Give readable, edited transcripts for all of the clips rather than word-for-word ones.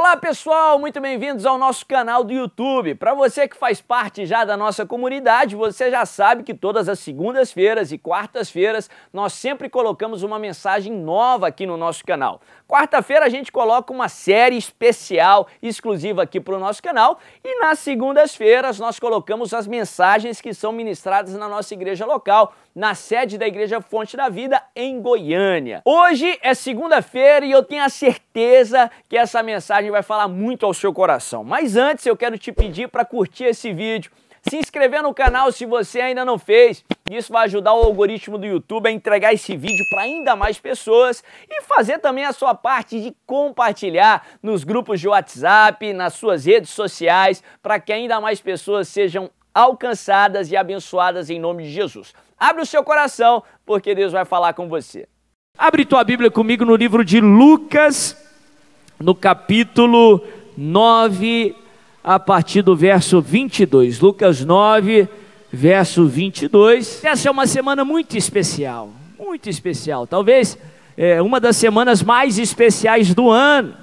Olá pessoal, muito bem-vindos ao nosso canal do YouTube. Para você que faz parte já da nossa comunidade, você já sabe que todas as segundas-feiras e quartas-feiras nós sempre colocamos uma mensagem nova aqui no nosso canal. Quarta-feira a gente coloca uma série especial, exclusiva aqui para o nosso canal, e nas segundas-feiras nós colocamos as mensagens que são ministradas na nossa igreja local, na sede da Igreja Fonte da Vida, em Goiânia. Hoje é segunda-feira e eu tenho a certeza que essa mensagem vai falar muito ao seu coração. Mas antes eu quero te pedir para curtir esse vídeo, se inscrever no canal se você ainda não fez. Isso vai ajudar o algoritmo do YouTube a entregar esse vídeo para ainda mais pessoas e fazer também a sua parte de compartilhar nos grupos de WhatsApp, nas suas redes sociais, para que ainda mais pessoas sejam alcançadas e abençoadas em nome de Jesus. Abre o seu coração, porque Deus vai falar com você. Abre tua Bíblia comigo no livro de Lucas, no capítulo 9, a partir do verso 22. Lucas 9, verso 22. Essa é uma semana muito especial, muito especial. Talvez uma das semanas mais especiais do ano.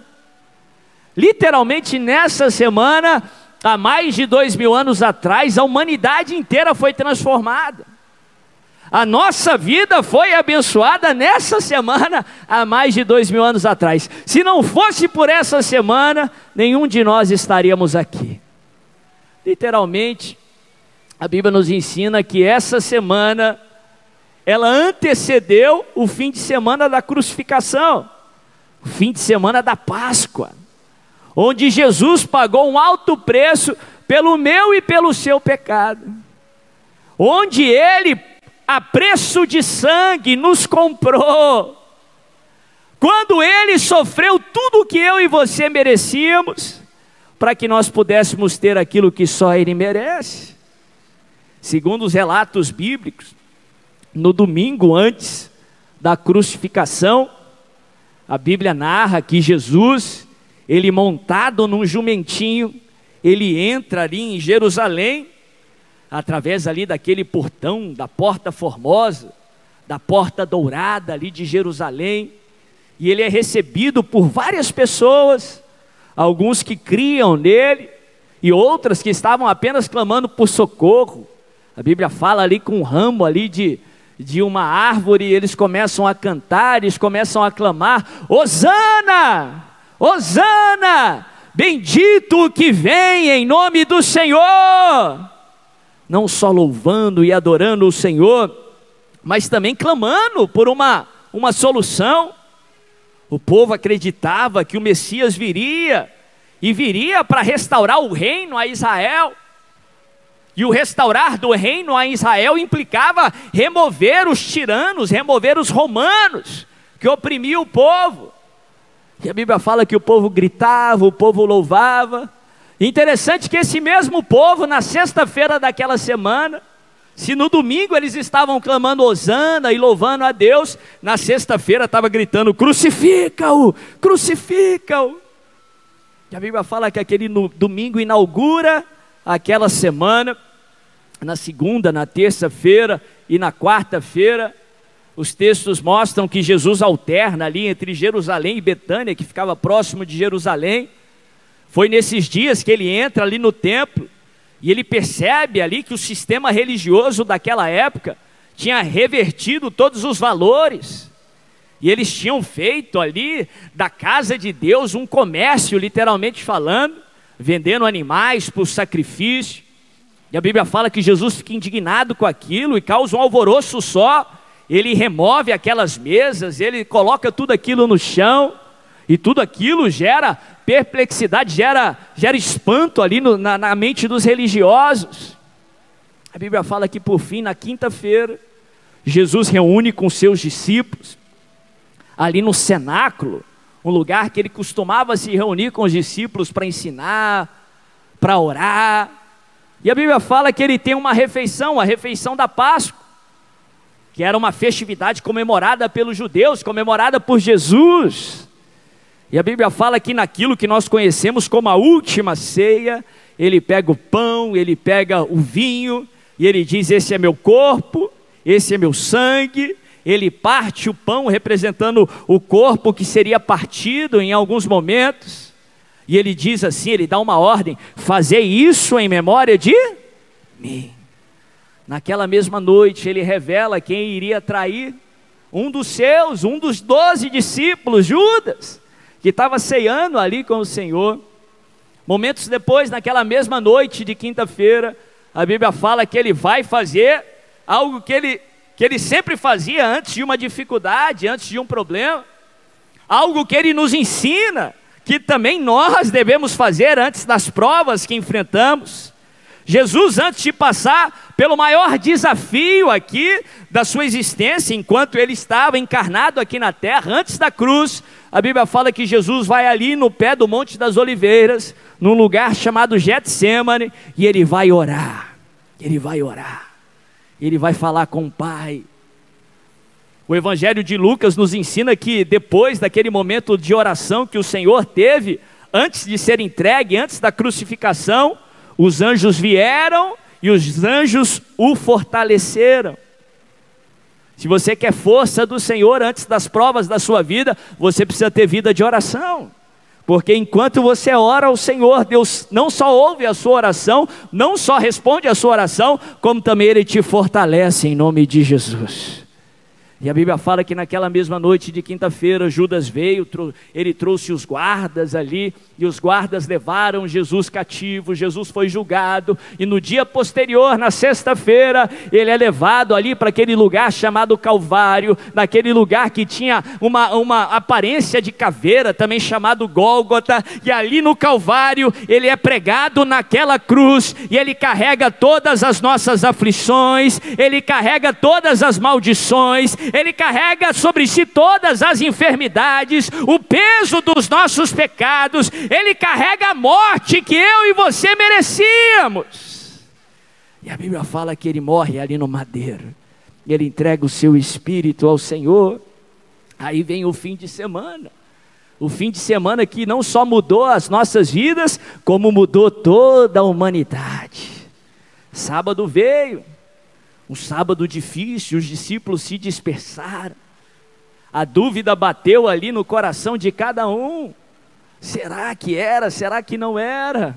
Literalmente nessa semana, há mais de 2000 anos atrás, a humanidade inteira foi transformada. A nossa vida foi abençoada nessa semana, há mais de 2000 anos atrás. Se não fosse por essa semana, nenhum de nós estaríamos aqui. Literalmente, a Bíblia nos ensina que essa semana, ela antecedeu o fim de semana da crucificação, o fim de semana da Páscoa, onde Jesus pagou um alto preço pelo meu e pelo seu pecado, onde Ele, a preço de sangue, nos comprou. Quando Ele sofreu tudo o que eu e você merecíamos, para que nós pudéssemos ter aquilo que só Ele merece. Segundo os relatos bíblicos, no domingo antes da crucificação, a Bíblia narra que Jesus, Ele montado num jumentinho, Ele entra ali em Jerusalém, através ali daquele portão, da porta formosa, da porta dourada ali de Jerusalém, e Ele é recebido por várias pessoas, alguns que criam nele, e outras que estavam apenas clamando por socorro. A Bíblia fala ali com um ramo ali de uma árvore, e eles começam a cantar, eles começam a clamar: Hosana! Hosana! Bendito o que vem em nome do Senhor! Não só louvando e adorando o Senhor, mas também clamando por uma solução. O povo acreditava que o Messias viria, e viria para restaurar o reino a Israel. E o restaurar do reino a Israel implicava remover os tiranos, remover os romanos, que oprimiam o povo. E a Bíblia fala que o povo gritava, o povo louvava. Interessante que esse mesmo povo, na sexta-feira daquela semana, se no domingo eles estavam clamando Hosana e louvando a Deus, na sexta-feira estava gritando: crucifica-o, crucifica-o. E a Bíblia fala que aquele domingo inaugura aquela semana. Na segunda, na terça-feira e na quarta-feira, os textos mostram que Jesus alterna ali entre Jerusalém e Betânia, que ficava próximo de Jerusalém. Foi nesses dias que ele entra ali no templo, e ele percebe ali que o sistema religioso daquela época tinha revertido todos os valores, e eles tinham feito ali da casa de Deus um comércio, literalmente falando, vendendo animais por sacrifício. E a Bíblia fala que Jesus fica indignado com aquilo e causa um alvoroço só. Ele remove aquelas mesas, ele coloca tudo aquilo no chão, e tudo aquilo gera perplexidade, gera espanto ali na mente dos religiosos. A Bíblia fala que por fim, na quinta-feira, Jesus reúne com seus discípulos, ali no cenáculo, um lugar que ele costumava se reunir com os discípulos para ensinar, para orar. E a Bíblia fala que ele tem uma refeição, a refeição da Páscoa, que era uma festividade comemorada pelos judeus, comemorada por Jesus. E a Bíblia fala que naquilo que nós conhecemos como a última ceia, ele pega o pão, ele pega o vinho, e ele diz: esse é meu corpo, esse é meu sangue. Ele parte o pão representando o corpo que seria partido em alguns momentos, E ele diz assim, ele dá uma ordem: fazei isso em memória de mim. Naquela mesma noite ele revela quem iria trair, um dos 12 discípulos, Judas, que estava ceando ali com o Senhor. Momentos depois, naquela mesma noite de quinta-feira, a Bíblia fala que ele vai fazer algo que ele sempre fazia antes de uma dificuldade, antes de um problema, algo que ele nos ensina, que também nós devemos fazer antes das provas que enfrentamos. Jesus, antes de passar pelo maior desafio aqui da sua existência, enquanto ele estava encarnado aqui na terra, antes da cruz, a Bíblia fala que Jesus vai ali no pé do Monte das Oliveiras, num lugar chamado Getsêmani, e ele vai orar, ele vai falar com o Pai. O Evangelho de Lucas nos ensina que depois daquele momento de oração que o Senhor teve, antes de ser entregue, antes da crucificação, os anjos vieram e os anjos o fortaleceram. Se você quer força do Senhor antes das provas da sua vida, você precisa ter vida de oração. Porque enquanto você ora ao Senhor, Deus não só ouve a sua oração, não só responde a sua oração, como também Ele te fortalece em nome de Jesus. E a Bíblia fala que naquela mesma noite de quinta-feira, Judas veio, ele trouxe os guardas ali, e os guardas levaram Jesus cativo. Jesus foi julgado, e no dia posterior, na sexta-feira, ele é levado ali para aquele lugar chamado Calvário, naquele lugar que tinha uma aparência de caveira, também chamado Gólgota, e ali no Calvário, ele é pregado naquela cruz, e ele carrega todas as nossas aflições, ele carrega todas as maldições, ele carrega sobre si todas as enfermidades, o peso dos nossos pecados, ele carrega a morte que eu e você merecíamos. E a Bíblia fala que ele morre ali no madeiro, e ele entrega o seu espírito ao Senhor. Aí vem o fim de semana, o fim de semana que não só mudou as nossas vidas, como mudou toda a humanidade. Sábado veio, um sábado difícil, os discípulos se dispersaram, a dúvida bateu ali no coração de cada um: será que era, será que não era?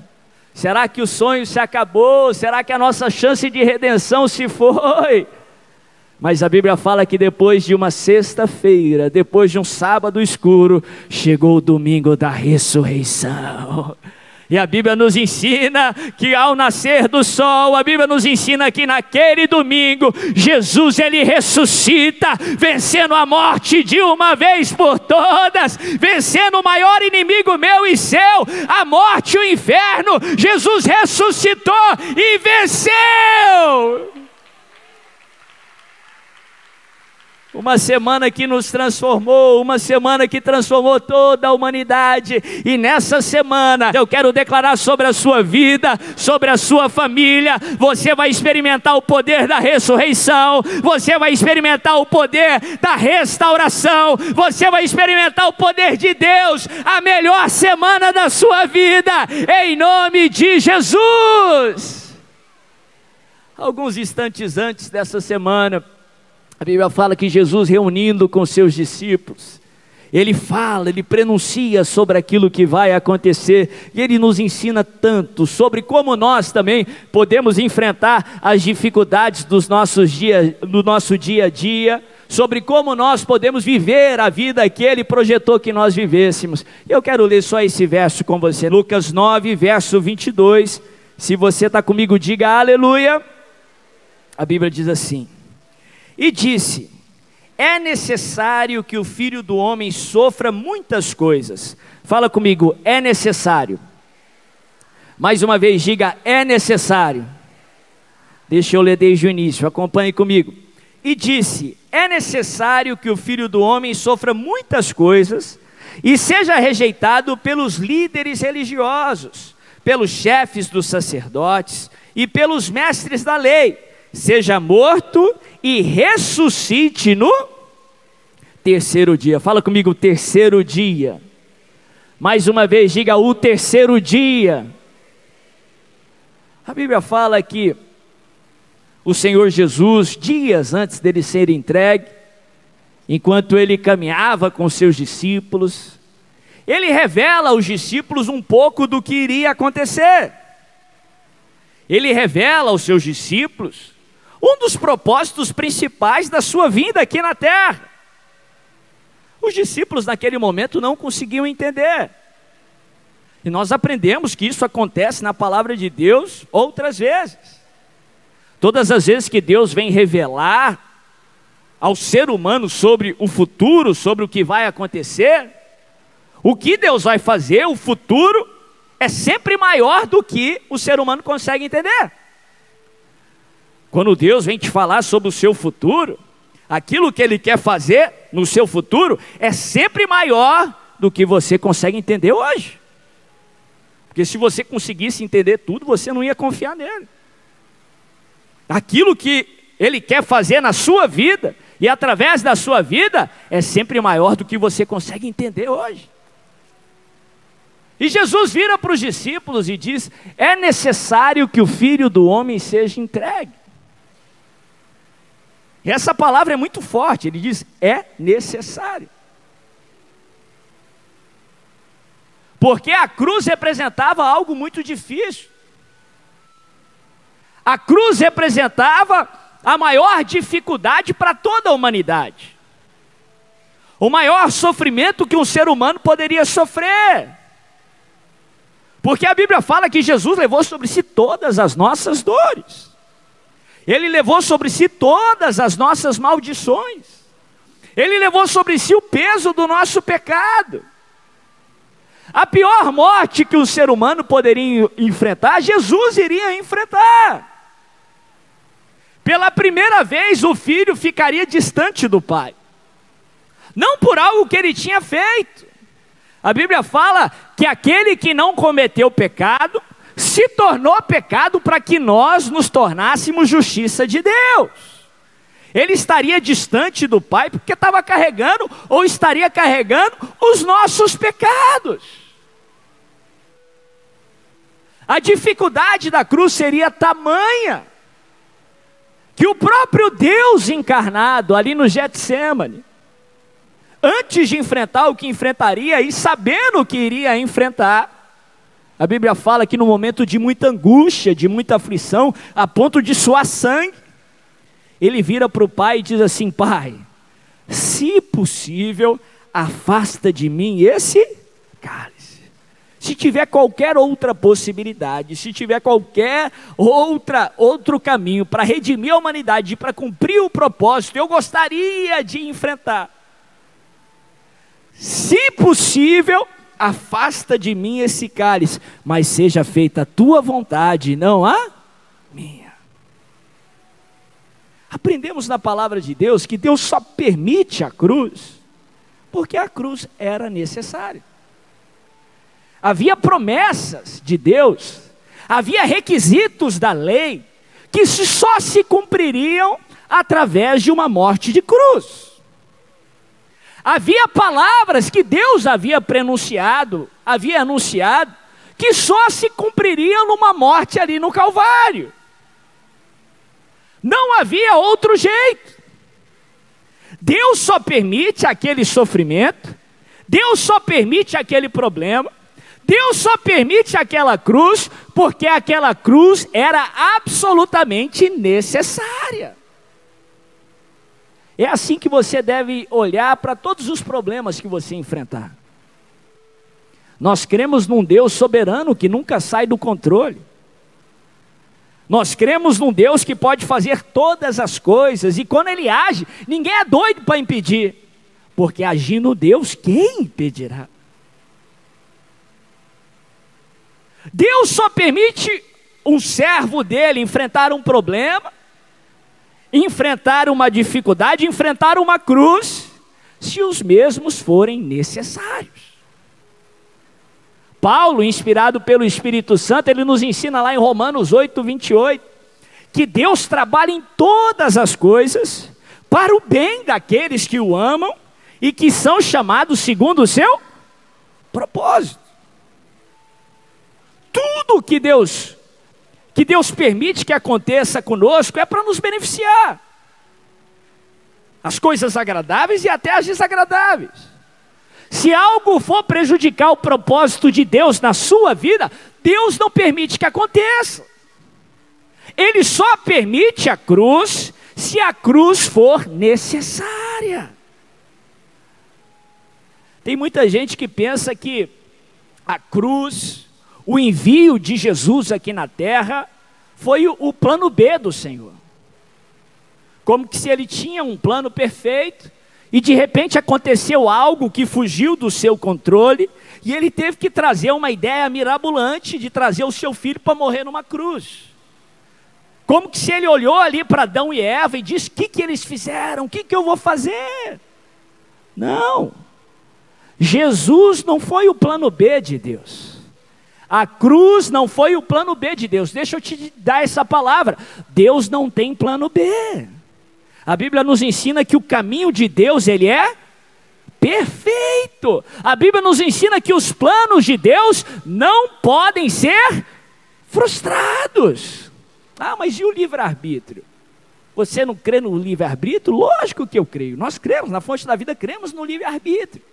Será que o sonho se acabou? Será que a nossa chance de redenção se foi? Mas a Bíblia fala que depois de uma sexta-feira, depois de um sábado escuro, chegou o domingo da ressurreição. E a Bíblia nos ensina que ao nascer do sol, a Bíblia nos ensina que naquele domingo, Jesus ele ressuscita, vencendo a morte de uma vez por todas, vencendo o maior inimigo meu e seu, a morte e o inferno. Jesus ressuscitou e venceu. Uma semana que nos transformou, uma semana que transformou toda a humanidade. E nessa semana eu quero declarar sobre a sua vida, sobre a sua família: você vai experimentar o poder da ressurreição, você vai experimentar o poder da restauração, você vai experimentar o poder de Deus, a melhor semana da sua vida, em nome de Jesus. Alguns instantes antes dessa semana, a Bíblia fala que Jesus, reunindo com seus discípulos, ele fala, ele pronuncia sobre aquilo que vai acontecer, e ele nos ensina tanto sobre como nós também podemos enfrentar as dificuldades do nosso dia a dia, sobre como nós podemos viver a vida que ele projetou que nós vivêssemos. Eu quero ler só esse verso com você, Lucas 9, verso 22, se você está comigo, diga aleluia. A Bíblia diz assim: e disse: é necessário que o Filho do Homem sofra muitas coisas. Fala comigo, é necessário. Mais uma vez, diga, é necessário. Deixa eu ler desde o início, acompanhe comigo. E disse: é necessário que o Filho do Homem sofra muitas coisas e seja rejeitado pelos líderes religiosos, pelos chefes dos sacerdotes e pelos mestres da lei, seja morto e ressuscite no terceiro dia. Fala comigo, terceiro dia. Mais uma vez, diga, o terceiro dia. A Bíblia fala que o Senhor Jesus, dias antes dele ser entregue, enquanto ele caminhava com seus discípulos, ele revela aos discípulos um pouco do que iria acontecer. Ele revela aos seus discípulos um dos propósitos principais da sua vinda aqui na terra. Os discípulos naquele momento não conseguiam entender. E nós aprendemos que isso acontece na palavra de Deus outras vezes. Todas as vezes que Deus vem revelar ao ser humano sobre o futuro, sobre o que vai acontecer, o que Deus vai fazer, o futuro, é sempre maior do que o ser humano consegue entender. Quando Deus vem te falar sobre o seu futuro, aquilo que Ele quer fazer no seu futuro é sempre maior do que você consegue entender hoje. Porque se você conseguisse entender tudo, você não ia confiar nele. Aquilo que Ele quer fazer na sua vida e através da sua vida é sempre maior do que você consegue entender hoje. E Jesus vira para os discípulos e diz: é necessário que o Filho do Homem seja entregue. E essa palavra é muito forte, ele diz: é necessário. Porque a cruz representava algo muito difícil. A cruz representava a maior dificuldade para toda a humanidade. O maior sofrimento que um ser humano poderia sofrer. Porque a Bíblia fala que Jesus levou sobre si todas as nossas dores. Ele levou sobre si todas as nossas maldições. Ele levou sobre si o peso do nosso pecado. A pior morte que o ser humano poderia enfrentar, Jesus iria enfrentar. Pela primeira vez o filho ficaria distante do pai. Não por algo que ele tinha feito. A Bíblia fala que aquele que não cometeu pecado, se tornou pecado para que nós nos tornássemos justiça de Deus. Ele estaria distante do pai porque estava carregando, ou estaria carregando, os nossos pecados. A dificuldade da cruz seria tamanha, que o próprio Deus encarnado ali no Getsêmani, antes de enfrentar o que enfrentaria e sabendo o que iria enfrentar, a Bíblia fala que no momento de muita angústia, de muita aflição, a ponto de suar sangue, ele vira para o pai e diz assim: pai, se possível, afasta de mim esse cálice. Se tiver qualquer outra possibilidade, se tiver qualquer outro caminho para redimir a humanidade, para cumprir o propósito, eu gostaria de enfrentar. Se possível, afasta de mim esse cálice, mas seja feita a tua vontade, não a minha. Aprendemos na palavra de Deus que Deus só permite a cruz porque a cruz era necessária. Havia promessas de Deus, havia requisitos da lei que só se cumpririam através de uma morte de cruz. Havia palavras que Deus havia anunciado, que só se cumpririam numa morte ali no Calvário. Não havia outro jeito. Deus só permite aquele sofrimento, Deus só permite aquele problema, Deus só permite aquela cruz, porque aquela cruz era absolutamente necessária. É assim que você deve olhar para todos os problemas que você enfrentar. Nós cremos num Deus soberano que nunca sai do controle. Nós cremos num Deus que pode fazer todas as coisas, e quando Ele age, ninguém é doido para impedir, porque agindo Deus, quem impedirá? Deus só permite um servo dele enfrentar um problema, enfrentar uma dificuldade, enfrentar uma cruz, se os mesmos forem necessários. Paulo, inspirado pelo Espírito Santo, ele nos ensina lá em Romanos 8:28, que Deus trabalha em todas as coisas para o bem daqueles que o amam e que são chamados segundo o seu propósito. Tudo que Deus permite que aconteça conosco é para nos beneficiar. As coisas agradáveis e até as desagradáveis. Se algo for prejudicar o propósito de Deus na sua vida, Deus não permite que aconteça. Ele só permite a cruz se a cruz for necessária. Tem muita gente que pensa que a cruz, o envio de Jesus aqui na terra, foi o plano B do Senhor. Como que se ele tinha um plano perfeito, e de repente aconteceu algo que fugiu do seu controle, e ele teve que trazer uma ideia mirabolante de trazer o seu filho para morrer numa cruz. Como que se ele olhou ali para Adão e Eva e disse: o que eles fizeram? O que eu vou fazer? Não. Jesus não foi o plano B de Deus. A cruz não foi o plano B de Deus. Deixa eu te dar essa palavra. Deus não tem plano B. A Bíblia nos ensina que o caminho de Deus, ele é perfeito. A Bíblia nos ensina que os planos de Deus não podem ser frustrados. Ah, mas e o livre-arbítrio? Você não crê no livre-arbítrio? Lógico que eu creio. Nós cremos, na fonte da vida cremos no livre-arbítrio.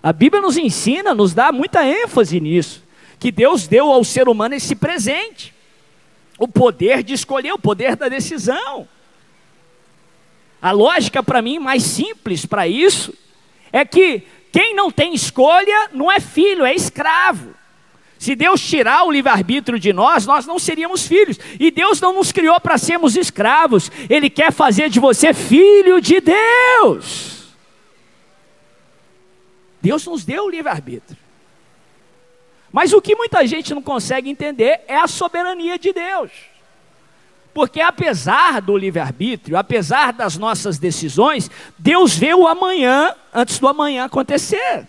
A Bíblia nos ensina, nos dá muita ênfase nisso, que Deus deu ao ser humano esse presente, o poder de escolher, o poder da decisão. A lógica para mim mais simples para isso é que quem não tem escolha não é filho, é escravo. Se Deus tirar o livre-arbítrio de nós, nós não seríamos filhos. E Deus não nos criou para sermos escravos. Ele quer fazer de você filho de Deus. Deus nos deu o livre-arbítrio. Mas o que muita gente não consegue entender é a soberania de Deus. Porque apesar do livre-arbítrio, apesar das nossas decisões, Deus vê o amanhã antes do amanhã acontecer.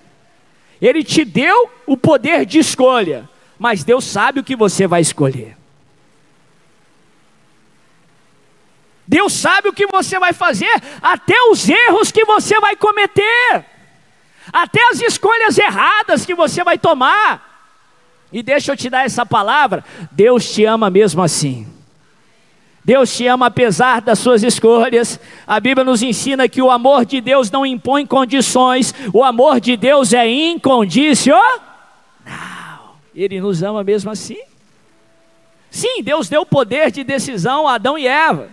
Ele te deu o poder de escolha, mas Deus sabe o que você vai escolher. Deus sabe o que você vai fazer, até os erros que você vai cometer, até as escolhas erradas que você vai tomar. E deixa eu te dar essa palavra: Deus te ama mesmo assim. Deus te ama apesar das suas escolhas. A Bíblia nos ensina que o amor de Deus não impõe condições. O amor de Deus é incondicional. Ele nos ama mesmo assim. Sim, Deus deu o poder de decisão a Adão e Eva.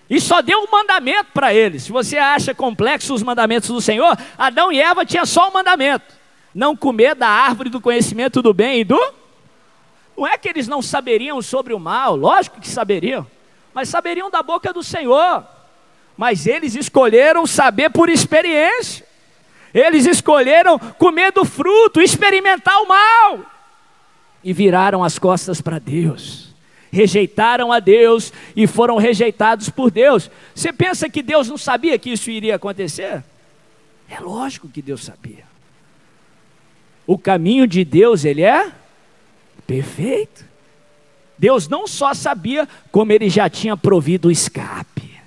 E só deu um mandamento para eles. Se você acha complexo os mandamentos do Senhor, Adão e Eva tinham só um mandamento: não comer da árvore do conhecimento do bem e do... Não é que eles não saberiam sobre o mal, lógico que saberiam, mas saberiam da boca do Senhor. Mas eles escolheram saber por experiência. Eles escolheram comer do fruto, experimentar o mal. E viraram as costas para Deus. Rejeitaram a Deus e foram rejeitados por Deus. Você pensa que Deus não sabia que isso iria acontecer? É lógico que Deus sabia. O caminho de Deus, ele é perfeito. Deus não só sabia, como ele já tinha provido o escape.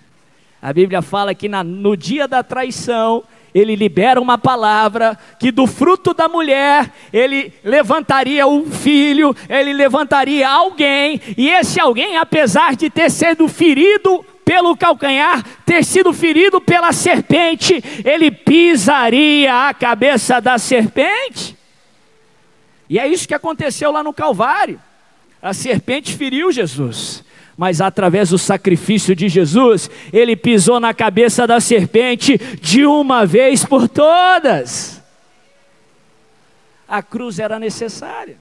A Bíblia fala que no dia da traição, ele libera uma palavra, que do fruto da mulher, ele levantaria um filho, ele levantaria alguém, e esse alguém, apesar de ter sido ferido pelo calcanhar, ter sido ferido pela serpente, ele pisaria a cabeça da serpente. E é isso que aconteceu lá no Calvário. A serpente feriu Jesus, mas através do sacrifício de Jesus, ele pisou na cabeça da serpente de uma vez por todas. A cruz era necessária.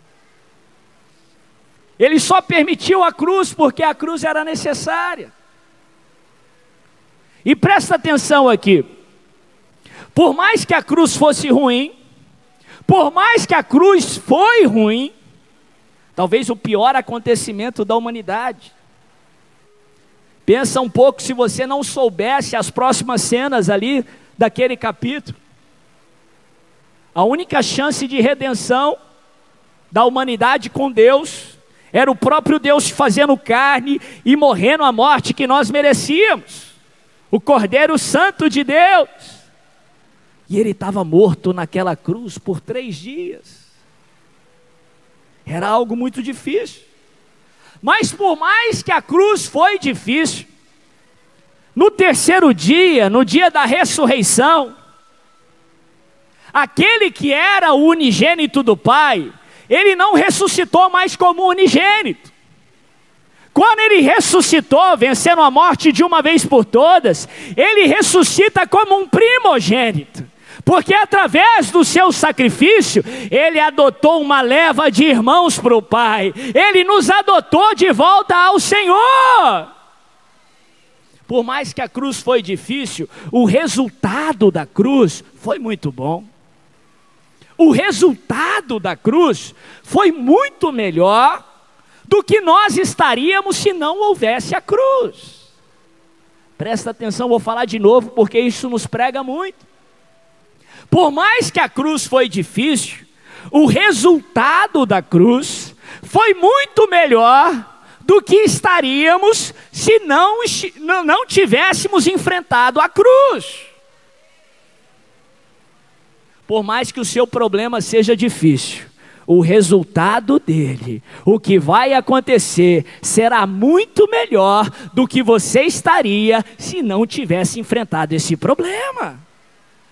Ele só permitiu a cruz porque a cruz era necessária. E presta atenção aqui. Por mais que a cruz fosse ruim, por mais que a cruz foi ruim, talvez o pior acontecimento da humanidade. Pensa um pouco se você não soubesse as próximas cenas ali daquele capítulo. A única chance de redenção da humanidade com Deus era o próprio Deus fazendo carne e morrendo a morte que nós merecíamos. O Cordeiro Santo de Deus. E ele estava morto naquela cruz por 3 dias. Era algo muito difícil. Mas por mais que a cruz foi difícil, no terceiro dia, no dia da ressurreição, aquele que era o unigênito do Pai, ele não ressuscitou mais como unigênito. Quando ele ressuscitou, vencendo a morte de uma vez por todas, ele ressuscita como um primogênito. Porque através do seu sacrifício, ele adotou uma leva de irmãos para o Pai. Ele nos adotou de volta ao Senhor. Por mais que a cruz foi difícil, o resultado da cruz foi muito bom. O resultado da cruz foi muito melhor do que nós estaríamos se não houvesse a cruz. Presta atenção, vou falar de novo, porque isso nos prega muito. Por mais que a cruz foi difícil, o resultado da cruz foi muito melhor do que estaríamos se não tivéssemos enfrentado a cruz. Por mais que o seu problema seja difícil, o resultado dele, o que vai acontecer, será muito melhor do que você estaria se não tivesse enfrentado esse problema.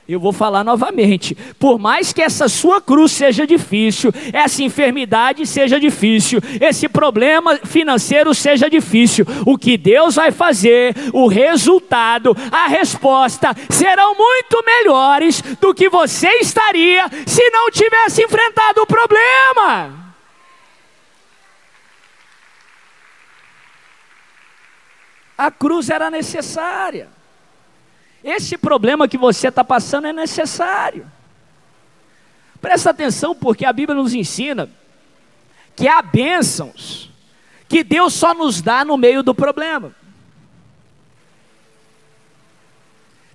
Eu vou falar novamente, por mais que essa sua cruz seja difícil, essa enfermidade seja difícil, esse problema financeiro seja difícil, o que Deus vai fazer, o resultado, a resposta, serão muito melhores do que você estaria se não tivesse enfrentado o problema. A cruz era necessária. Esse problema que você está passando é necessário. Presta atenção, porque a Bíblia nos ensina que há bênçãos que Deus só nos dá no meio do problema.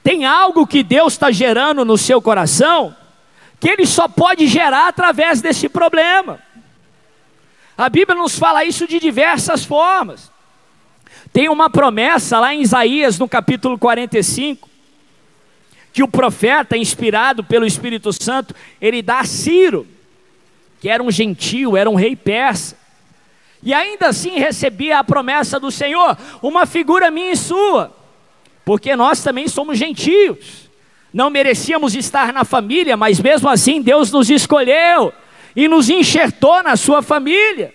Tem algo que Deus está gerando no seu coração, que Ele só pode gerar através desse problema. A Bíblia nos fala isso de diversas formas. Tem uma promessa lá em Isaías, no capítulo 45, que o profeta, inspirado pelo Espírito Santo, ele dá a Ciro, que era um gentio, era um rei persa, e ainda assim recebia a promessa do Senhor, uma figura minha e sua, porque nós também somos gentios, não merecíamos estar na família, mas mesmo assim Deus nos escolheu, e nos enxertou na sua família.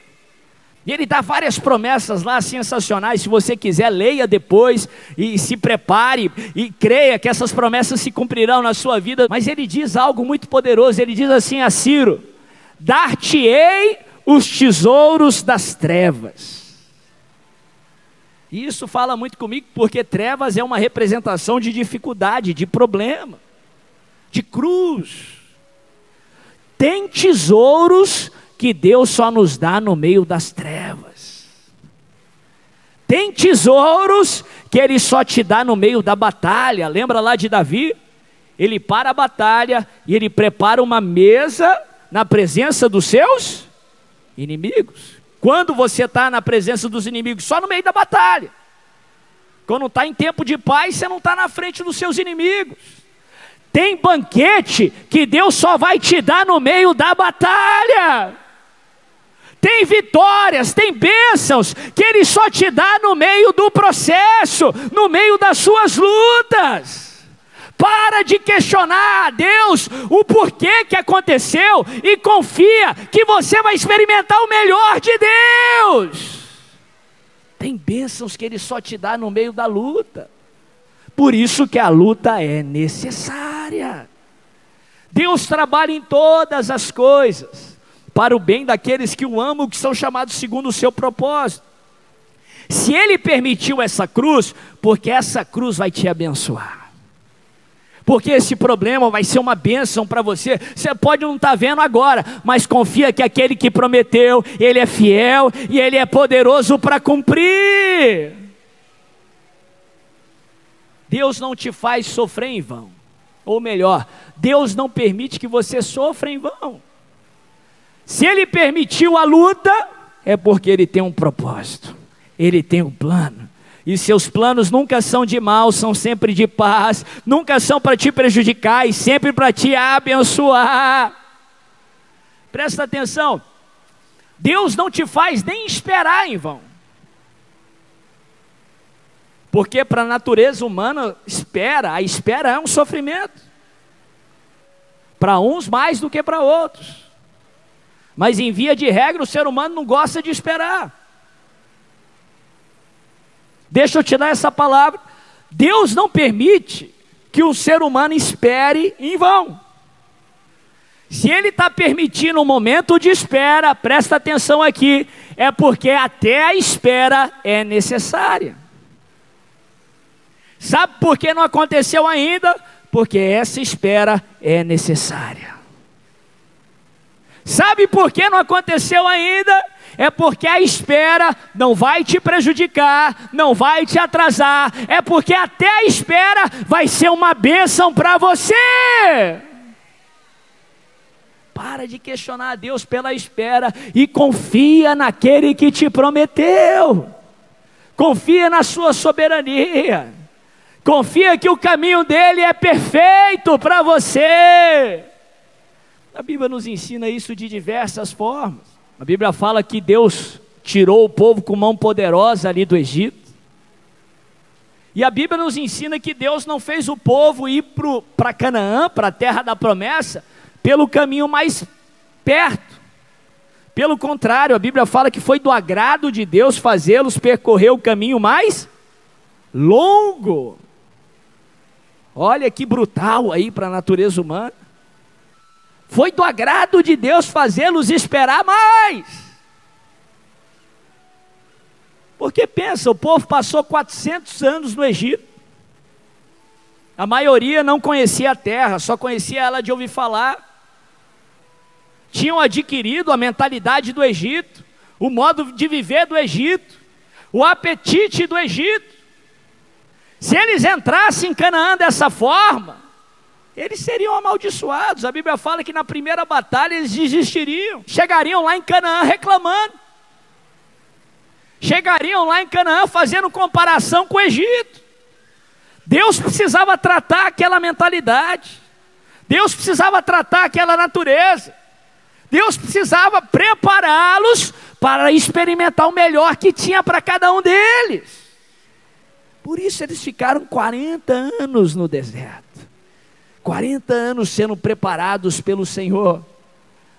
E ele dá várias promessas lá sensacionais. Se você quiser, leia depois e se prepare e creia que essas promessas se cumprirão na sua vida. Mas ele diz algo muito poderoso. Ele diz assim a Ciro: dar-te-ei os tesouros das trevas. E isso fala muito comigo, porque trevas é uma representação de dificuldade, de problema, de cruz. Tem tesouros que Deus só nos dá no meio das trevas. Tem tesouros que Ele só te dá no meio da batalha. Lembra lá de Davi? Ele para a batalha e ele prepara uma mesa na presença dos seus inimigos. Quando você está na presença dos inimigos? Só no meio da batalha. Quando está em tempo de paz, você não está na frente dos seus inimigos. Tem banquete que Deus só vai te dar no meio da batalha. Tem vitórias, tem bênçãos que Ele só te dá no meio do processo, no meio das suas lutas. Para de questionar a Deus o porquê que aconteceu e confia que você vai experimentar o melhor de Deus. Tem bênçãos que Ele só te dá no meio da luta. Por isso que a luta é necessária. Deus trabalha em todas as coisas para o bem daqueles que o amam, que são chamados segundo o seu propósito. Se Ele permitiu essa cruz, porque essa cruz vai te abençoar. Porque esse problema vai ser uma bênção para você. Você pode não estar vendo agora, mas confia que aquele que prometeu, Ele é fiel e Ele é poderoso para cumprir. Deus não te faz sofrer em vão. Ou melhor, Deus não permite que você sofra em vão. Se Ele permitiu a luta, é porque Ele tem um propósito, Ele tem um plano, e seus planos nunca são de mal, são sempre de paz, nunca são para te prejudicar, e sempre para te abençoar. Presta atenção, Deus não te faz nem esperar em vão, porque para a natureza humana, a espera é um sofrimento. Para uns mais do que para outros. Mas em via de regra, o ser humano não gosta de esperar. Deixa eu te dar essa palavra. Deus não permite que o ser humano espere em vão. Se Ele está permitindo um momento de espera, presta atenção aqui, é porque até a espera é necessária. Sabe por que não aconteceu ainda? Porque essa espera é necessária. Sabe por que não aconteceu ainda? É porque a espera não vai te prejudicar, não vai te atrasar, é porque até a espera vai ser uma bênção para você. Para de questionar a Deus pela espera e confia naquele que te prometeu. Confia na sua soberania. Confia que o caminho dele é perfeito para você. A Bíblia nos ensina isso de diversas formas. A Bíblia fala que Deus tirou o povo com mão poderosa ali do Egito. E a Bíblia nos ensina que Deus não fez o povo ir para Canaã, para a terra da promessa, pelo caminho mais perto. Pelo contrário, a Bíblia fala que foi do agrado de Deus fazê-los percorrer o caminho mais longo. Olha que brutal aí para a natureza humana. Foi do agrado de Deus fazê-los esperar mais. Porque pensa, o povo passou 400 anos no Egito. A maioria não conhecia a terra, só conhecia ela de ouvir falar. Tinham adquirido a mentalidade do Egito, o modo de viver do Egito, o apetite do Egito. Se eles entrassem em Canaã dessa forma, eles seriam amaldiçoados. A Bíblia fala que na primeira batalha eles desistiriam. Chegariam lá em Canaã reclamando. Chegariam lá em Canaã fazendo comparação com o Egito. Deus precisava tratar aquela mentalidade. Deus precisava tratar aquela natureza. Deus precisava prepará-los para experimentar o melhor que tinha para cada um deles. Por isso eles ficaram 40 anos no deserto. 40 anos sendo preparados pelo Senhor,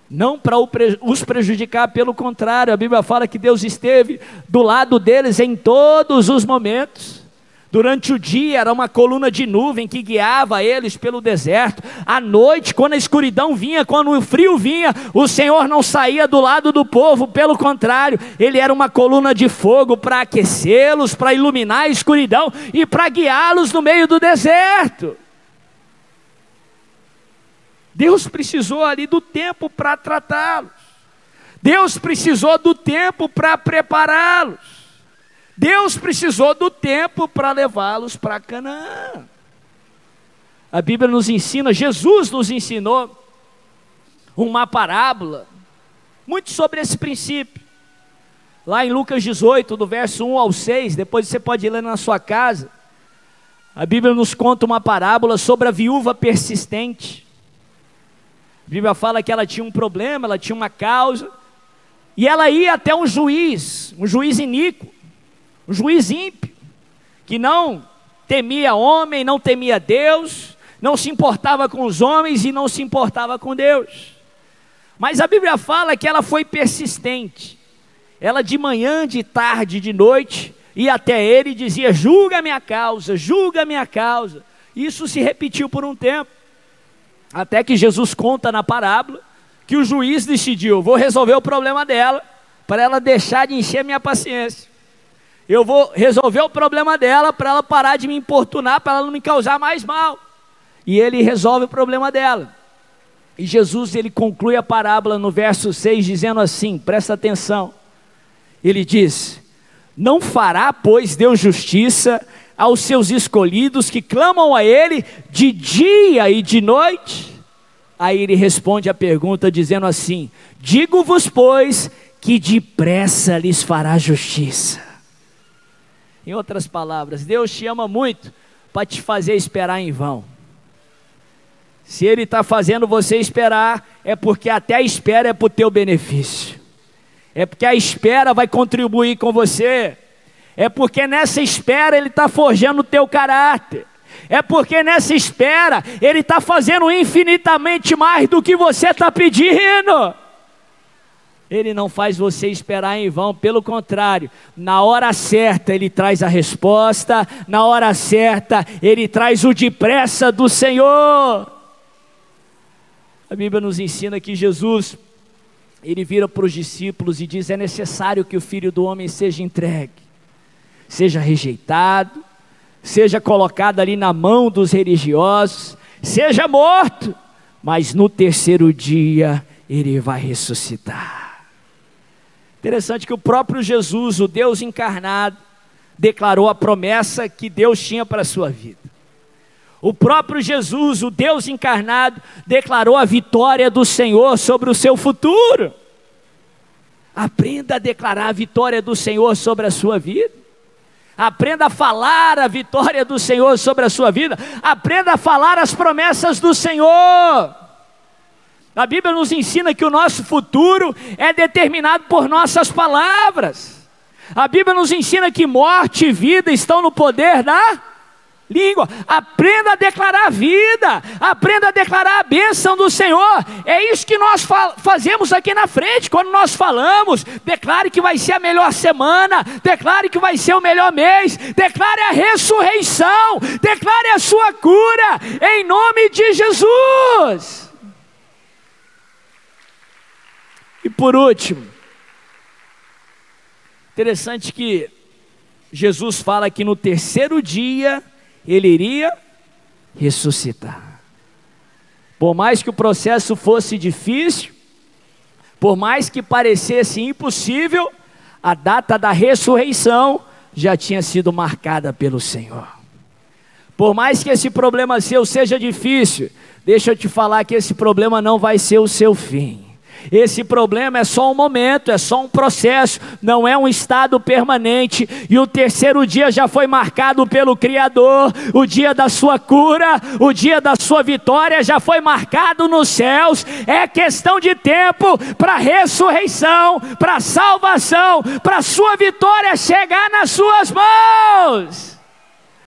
não para os prejudicar, pelo contrário, a Bíblia fala que Deus esteve do lado deles em todos os momentos. Durante o dia era uma coluna de nuvem que guiava eles pelo deserto. À noite, quando a escuridão vinha, quando o frio vinha, o Senhor não saía do lado do povo, pelo contrário, Ele era uma coluna de fogo para aquecê-los, para iluminar a escuridão e para guiá-los no meio do deserto. Deus precisou ali do tempo para tratá-los. Deus precisou do tempo para prepará-los. Deus precisou do tempo para levá-los para Canaã. A Bíblia nos ensina, Jesus nos ensinou uma parábola muito sobre esse princípio. Lá em Lucas 18, do verso 1 ao 6, depois você pode ler na sua casa. A Bíblia nos conta uma parábola sobre a viúva persistente. A Bíblia fala que ela tinha um problema, ela tinha uma causa, e ela ia até um juiz iníquo, um juiz ímpio, que não temia homem, não temia Deus, não se importava com os homens e não se importava com Deus. Mas a Bíblia fala que ela foi persistente. Ela de manhã, de tarde, de noite, ia até ele e dizia: julga a minha causa, julga a minha causa. Isso se repetiu por um tempo. Até que Jesus conta na parábola que o juiz decidiu: vou resolver o problema dela, para ela deixar de encher minha paciência. Eu vou resolver o problema dela, para ela parar de me importunar, para ela não me causar mais mal. E ele resolve o problema dela. E Jesus, ele conclui a parábola no verso 6, dizendo assim, presta atenção. Ele diz: não fará, pois, Deus justiça aos seus escolhidos que clamam a Ele de dia e de noite? Aí ele responde a pergunta dizendo assim: digo-vos, pois, que depressa lhes fará justiça. Em outras palavras, Deus te ama muito para te fazer esperar em vão. Se Ele está fazendo você esperar, é porque até a espera é para o teu benefício. É porque a espera vai contribuir com você. É porque nessa espera Ele está forjando o teu caráter. é porque nessa espera Ele está fazendo infinitamente mais do que você está pedindo. Ele não faz você esperar em vão, pelo contrário, na hora certa Ele traz a resposta, na hora certa Ele traz o depressa do Senhor. A Bíblia nos ensina que Jesus, Ele vira para os discípulos e diz: é necessário que o Filho do Homem seja entregue, seja rejeitado, seja colocado ali na mão dos religiosos, seja morto, mas no terceiro dia Ele vai ressuscitar. Interessante que o próprio Jesus, o Deus encarnado, declarou a promessa que Deus tinha para a sua vida. O próprio Jesus, o Deus encarnado, declarou a vitória do Senhor sobre o seu futuro. Aprenda a declarar a vitória do Senhor sobre a sua vida. Aprenda a falar a vitória do Senhor sobre a sua vida. Aprenda a falar as promessas do Senhor. A Bíblia nos ensina que o nosso futuro é determinado por nossas palavras. A Bíblia nos ensina que morte e vida estão no poder da língua. Aprenda a declarar a vida, aprenda a declarar a bênção do Senhor. É isso que nós fazemos aqui na frente, quando nós falamos. Declare que vai ser a melhor semana, declare que vai ser o melhor mês, declare a ressurreição, declare a sua cura, em nome de Jesus. E por último, interessante que Jesus fala que no terceiro dia Ele iria ressuscitar. Por mais que o processo fosse difícil, por mais que parecesse impossível, a data da ressurreição já tinha sido marcada pelo Senhor. Por mais que esse problema seu seja difícil, deixa eu te falar que esse problema não vai ser o seu fim. Esse problema é só um momento, é só um processo, não é um estado permanente. E o terceiro dia já foi marcado pelo Criador. O dia da sua cura, o dia da sua vitória já foi marcado nos céus. É questão de tempo para a ressurreição, para a salvação, para a sua vitória chegar nas suas mãos.